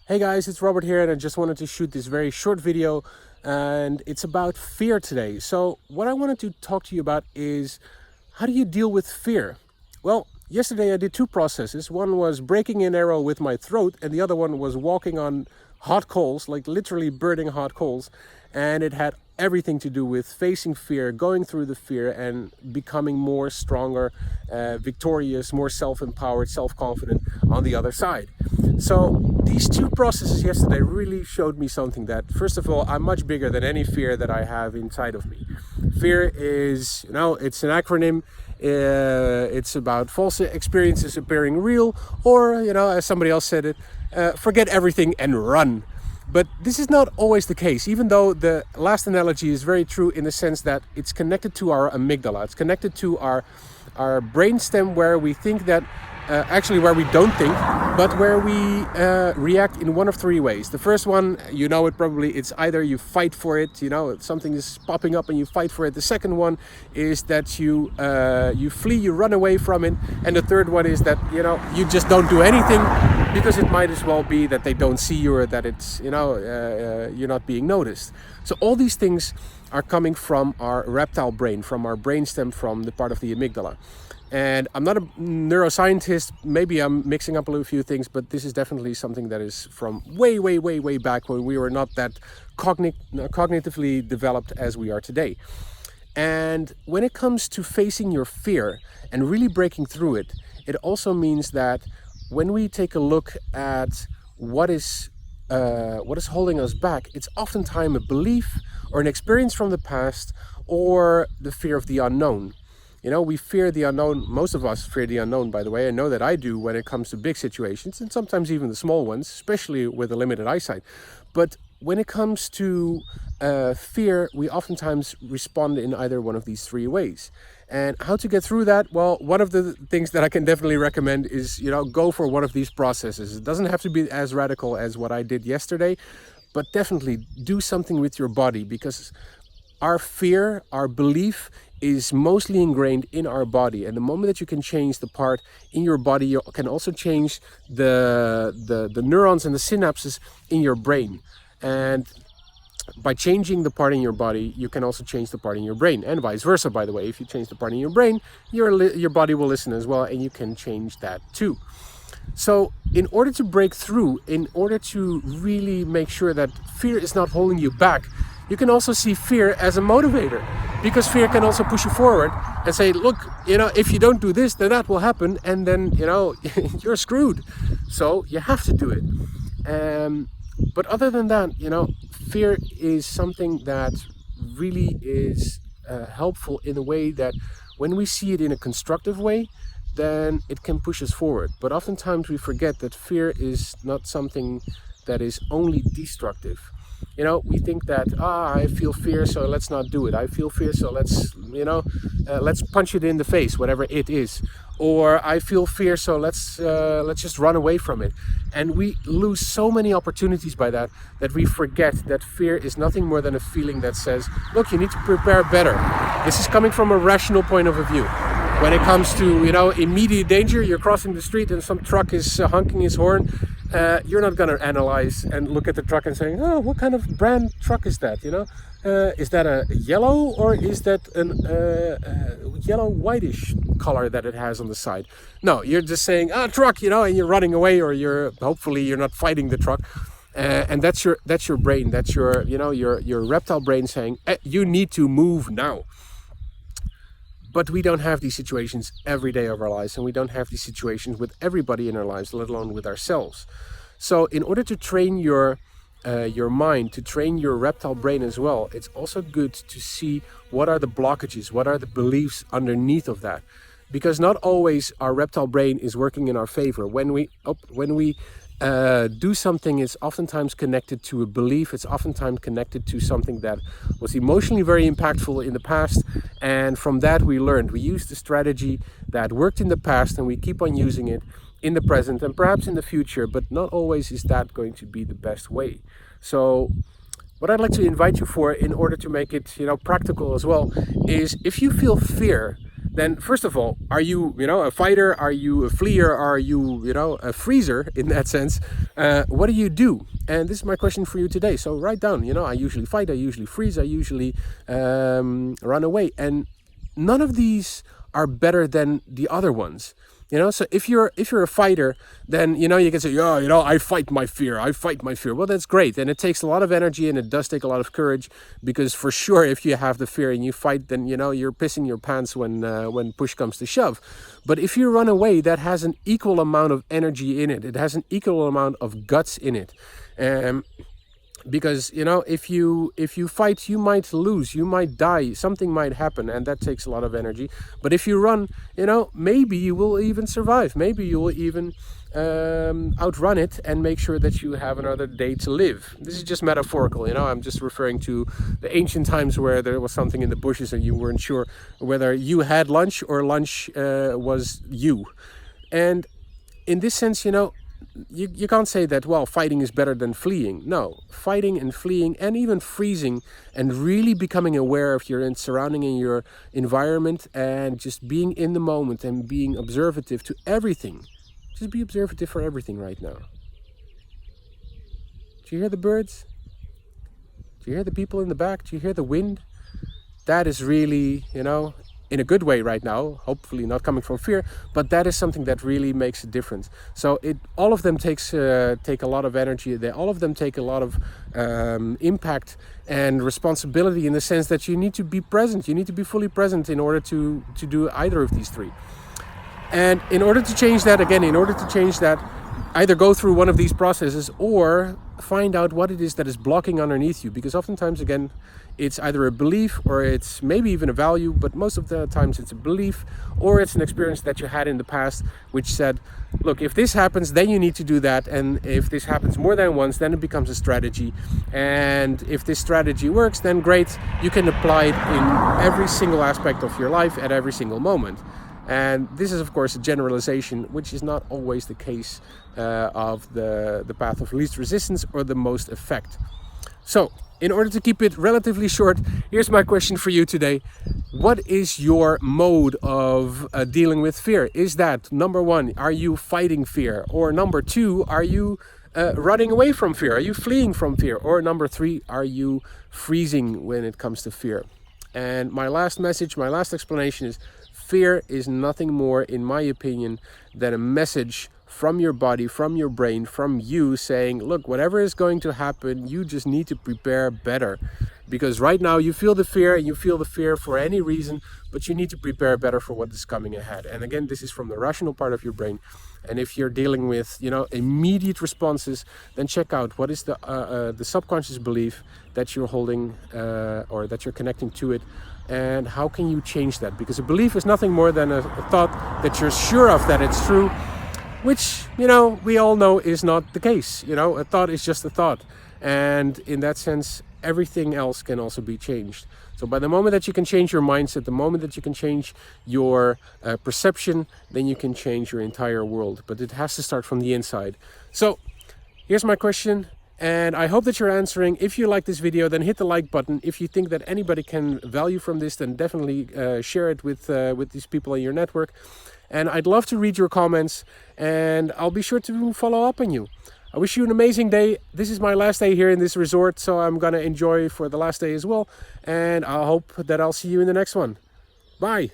Hey guys, it's Robert here, and I just wanted to shoot this very short video, and it's about fear today. So what I wanted to talk to you about is, how do you deal with fear? Well, yesterday I did two processes. One was breaking an arrow with my throat, and the other one was walking on hot coals, like literally burning hot coals. And it had everything to do with facing fear, going through the fear, and becoming more stronger, victorious, more self-empowered, self-confident on the other side. So these two processes yesterday really showed me something: that first of all, I'm much bigger than any fear that I have inside of me. Fear is, it's an acronym. It's about false experiences appearing real, or, as somebody else said it, forget everything and run. But this is not always the case, even though the last analogy is very true in the sense that it's connected to our amygdala. It's connected to our brainstem, where we think that, actually where we don't think, but where we react in one of three ways. The first one, it probably, it's either you fight for it, something is popping up and you fight for it. The second one is that you flee, you run away from it. And the third one is that, you just don't do anything, because it might as well be that they don't see you, or that it's, you're not being noticed. So all these things are coming from our reptile brain, from our brainstem, from the part of the amygdala. And I'm not a neuroscientist, maybe I'm mixing up a few things, but this is definitely something that is from way, way, way, way back, when we were not that cognitively developed as we are today. And when it comes to facing your fear and really breaking through it, it also means that when we take a look at what is holding us back, it's oftentimes a belief or an experience from the past, or the fear of the unknown. We fear the unknown. Most of us fear the unknown, by the way. I know that I do when it comes to big situations, and sometimes even the small ones, especially with a limited eyesight. But when it comes to fear, we oftentimes respond in either one of these three ways. And how to get through that? Well, one of the things that I can definitely recommend is, go for one of these processes. It doesn't have to be as radical as what I did yesterday, but definitely do something with your body, because our fear, our belief, is mostly ingrained in our body. And the moment that you can change the part in your body, you can also change the neurons and the synapses in your brain. And by changing the part in your body, you can also change the part in your brain, and vice versa, by the way. If you change the part in your brain, your body will listen as well, and you can change that too. So in order to break through, in order to really make sure that fear is not holding you back, you can also see fear as a motivator, because fear can also push you forward and say, look, if you don't do this, then that will happen, and then, you're screwed. So you have to do it. But other than that, fear is something that really is helpful in a way that when we see it in a constructive way, then it can push us forward. But oftentimes we forget that fear is not something that is only destructive. We think that, I feel fear, so let's not do it. I feel fear, so let's punch it in the face, whatever it is. Or I feel fear, so let's just run away from it. And we lose so many opportunities by that we forget that fear is nothing more than a feeling that says, look, you need to prepare better. This is coming from a rational point of view. When it comes to, immediate danger, you're crossing the street and some truck is honking his horn, you're not going to analyze and look at the truck and saying, oh, what kind of brand truck is that, is that a yellow, or is that a yellow whitish color that it has on the side? No, you're just saying, truck, and you're running away, or hopefully you're not fighting the truck. And that's your brain, that's your reptile brain saying, you need to move now. But we don't have these situations every day of our lives, and we don't have these situations with everybody in our lives, let alone with ourselves. So in order to train your mind, to train your reptile brain as well, it's also good to see what are the blockages, what are the beliefs underneath of that. Because not always our reptile brain is working in our favor. When we do something, it's oftentimes connected to a belief. It's oftentimes connected to something that was emotionally very impactful in the past, and from that we learned. We used the strategy that worked in the past, and we keep on using it in the present and perhaps in the future, but not always is that going to be the best way. So what I'd like to invite you for, in order to make it practical as well, is if you feel fear, then first of all, are you, a fighter? Are you a fleer? Are you, a freezer in that sense? What do? And this is my question for you today. So write down, I usually fight, I usually freeze, I usually run away. And none of these are better than the other ones. So if you're a fighter, then you can say, yeah, I fight my fear, I fight my fear. Well, that's great, and it takes a lot of energy, and it does take a lot of courage, because for sure, if you have the fear and you fight, then you're pissing your pants when push comes to shove. But if you run away, that has an equal amount of energy in it. It has an equal amount of guts in it. Because if you fight, you might lose, you might die, something might happen, and that takes a lot of energy. But if you run, maybe you will even survive, maybe you will even outrun it and make sure that you have another day to live. This is just metaphorical, I'm just referring to the ancient times where there was something in the bushes and you weren't sure whether you had lunch or lunch was you. And in this sense, you can't say that, well, fighting is better than fleeing. No, fighting and fleeing and even freezing and really becoming aware of your surrounding and your environment and just being in the moment and being observative to everything. Just be observative for everything right now. Do you hear the birds? Do you hear the people in the back? Do you hear the wind? That is really, in a good way right now, hopefully not coming from fear, but that is something that really makes a difference. So all of them take a lot of energy. All of them take a lot of impact and responsibility, in the sense that you need to be present. You need to be fully present in order to do either of these three. And in order to change that, either go through one of these processes or find out what it is that is blocking underneath you. Because oftentimes, again, it's either a belief or it's maybe even a value, but most of the times it's a belief or it's an experience that you had in the past which said, look, if this happens, then you need to do that. And if this happens more than once, then it becomes a strategy. And if this strategy works, then great, you can apply it in every single aspect of your life at every single moment. And this is, of course, a generalization, which is not always the case of the path of least resistance or the most effect. So, in order to keep it relatively short, here's my question for you today. What is your mode of dealing with fear? Is that, number one, are you fighting fear? Or number two, are you running away from fear? Are you fleeing from fear? Or number three, are you freezing when it comes to fear? And my last message, my last explanation is, fear is nothing more, in my opinion, than a message from your body, from your brain, from you saying, look, whatever is going to happen, you just need to prepare better. Because right now you feel the fear, and you feel the fear for any reason, but you need to prepare better for what is coming ahead. And again, this is from the rational part of your brain. And if you're dealing with, immediate responses, then check out what is the subconscious belief that you're holding or that you're connecting to it. And how can you change that? Because a belief is nothing more than a thought that you're sure of that it's true, which, we all know is not the case. A thought is just a thought. And in that sense, everything else can also be changed. So by the moment that you can change your mindset, the moment that you can change your perception, then you can change your entire world. But it has to start from the inside. So here's my question. And I hope that you're answering. If you like this video, then hit the like button. If you think that anybody can value from this, then definitely share it with these people in your network. And I'd love to read your comments, and I'll be sure to follow up on you. I wish you an amazing day. This is my last day here in this resort, so I'm going to enjoy for the last day as well. And I hope that I'll see you in the next one. Bye.